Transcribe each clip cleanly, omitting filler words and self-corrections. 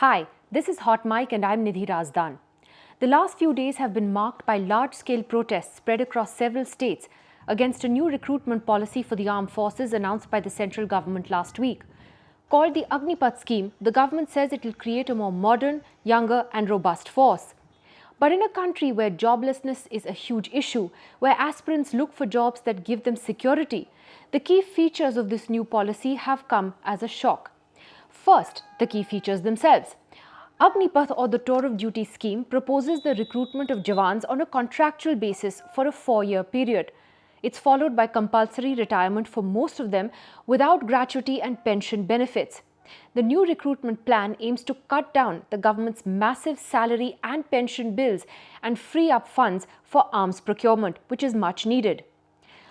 Hi, this is Hot Mic and I'm Nidhi Razdan. The last few days have been marked by large-scale protests spread across several states against a new recruitment policy for the armed forces announced by the central government last week. Called the Agnipath scheme, the government says it will create a more modern, younger and robust force. But in a country where joblessness is a huge issue, where aspirants look for jobs that give them security, the key features of this new policy have come as a shock. First, the key features themselves. Agnipath, or the Tour of Duty scheme, proposes the recruitment of Jawans on a contractual basis for a 4-year period. It's followed by compulsory retirement for most of them without gratuity and pension benefits. The new recruitment plan aims to cut down the government's massive salary and pension bills and free up funds for arms procurement, which is much needed.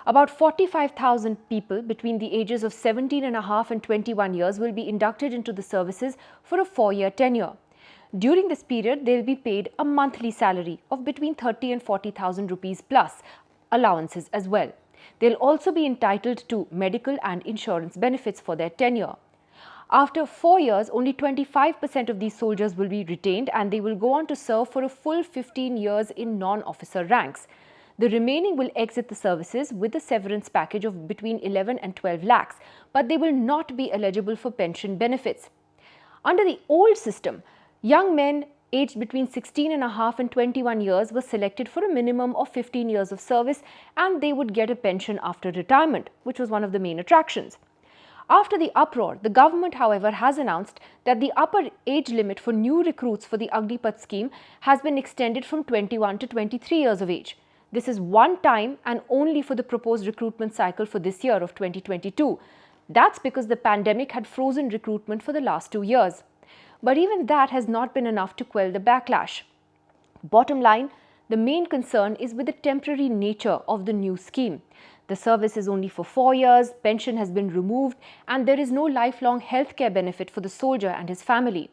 About 45,000 people between the ages of 17.5 and 21 years will be inducted into the services for a 4-year tenure. During this period, they will be paid a monthly salary of between 30 and 40,000 rupees plus allowances as well. They'll also be entitled to medical and insurance benefits for their tenure. After 4 years, only 25% of these soldiers will be retained and they will go on to serve for a full 15 years in non-officer ranks. The remaining will exit the services with a severance package of between 11 and 12 lakhs, but they will not be eligible for pension benefits. Under the old system, young men aged between 16.5 and 21 years were selected for a minimum of 15 years of service and they would get a pension after retirement, which was one of the main attractions. After the uproar, the government, however, has announced that the upper age limit for new recruits for the Agnipath scheme has been extended from 21 to 23 years of age. This is one time and only for the proposed recruitment cycle for this year of 2022. That's because the pandemic had frozen recruitment for the last 2 years. But even that has not been enough to quell the backlash. Bottom line, the main concern is with the temporary nature of the new scheme. The service is only for 4 years, pension has been removed, and there is no lifelong healthcare benefit for the soldier and his family.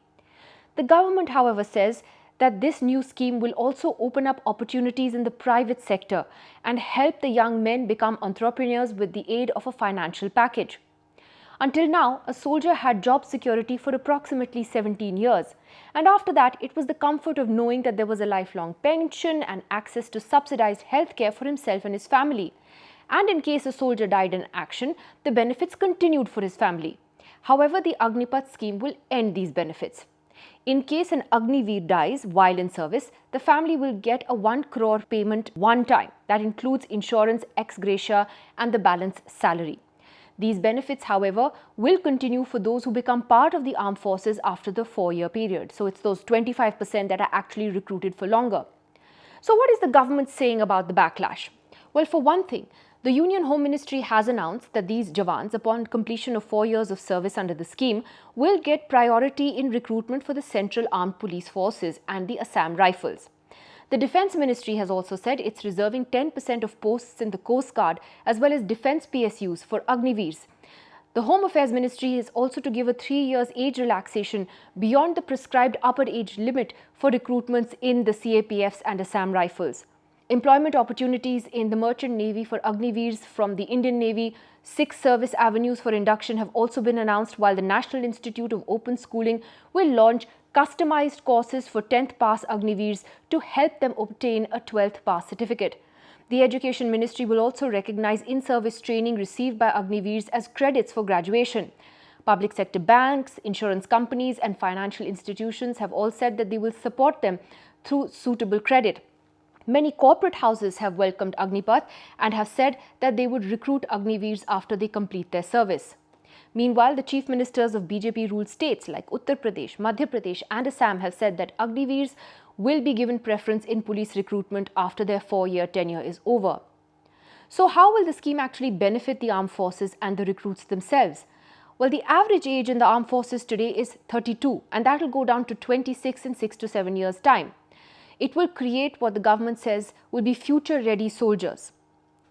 The government, however, says that this new scheme will also open up opportunities in the private sector and help the young men become entrepreneurs with the aid of a financial package. Until now, a soldier had job security for approximately 17 years, and after that it was the comfort of knowing that there was a lifelong pension and access to subsidized healthcare for himself and his family. And in case a soldier died in action, the benefits continued for his family. However, the Agnipath scheme will end these benefits. In case an Agniveer dies while in service, the family will get a 1 crore payment one time. That includes insurance, ex gratia and the balance salary. These benefits, however, will continue for those who become part of the armed forces after the 4-year period. So it's those 25% that are actually recruited for longer. So what is the government saying about the backlash? Well, for one thing, the Union Home Ministry has announced that these Jawans, upon completion of 4 years of service under the scheme, will get priority in recruitment for the Central Armed Police Forces and the Assam Rifles. The Defence Ministry has also said it's reserving 10% of posts in the Coast Guard as well as Defence PSUs for Agniveers. The Home Affairs Ministry is also to give a 3 years age relaxation beyond the prescribed upper age limit for recruitments in the CAPFs and Assam Rifles. Employment opportunities in the Merchant Navy for Agniveers from the Indian Navy, 6 service avenues for induction have also been announced, while the National Institute of Open Schooling will launch customized courses for 10th pass Agniveers to help them obtain a 12th pass certificate. The Education Ministry will also recognize in-service training received by Agniveers as credits for graduation. Public sector banks, insurance companies and financial institutions have all said that they will support them through suitable credit. Many corporate houses have welcomed Agnipath and have said that they would recruit Agniveers after they complete their service. Meanwhile, the chief ministers of BJP-ruled states like Uttar Pradesh, Madhya Pradesh and Assam have said that Agniveers will be given preference in police recruitment after their 4-year tenure is over. So how will the scheme actually benefit the armed forces and the recruits themselves? Well, the average age in the armed forces today is 32 and that will go down to 26 in 6 to 7 years' time. It will create what the government says will be future-ready soldiers.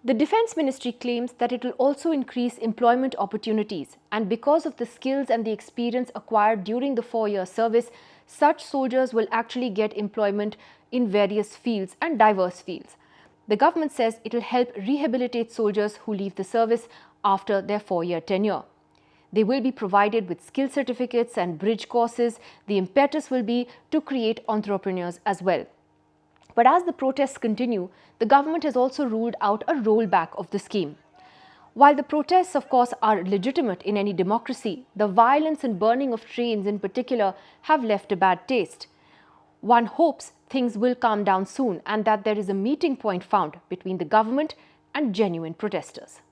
The Defence Ministry claims that it will also increase employment opportunities, and because of the skills and the experience acquired during the 4-year service, such soldiers will actually get employment in various fields and diverse fields. The government says it will help rehabilitate soldiers who leave the service after their 4-year tenure. They will be provided with skill certificates and bridge courses. The impetus will be to create entrepreneurs as well. But as the protests continue, the government has also ruled out a rollback of the scheme. While the protests, of course, are legitimate in any democracy, the violence and burning of trains in particular have left a bad taste. One hopes things will calm down soon and that there is a meeting point found between the government and genuine protesters.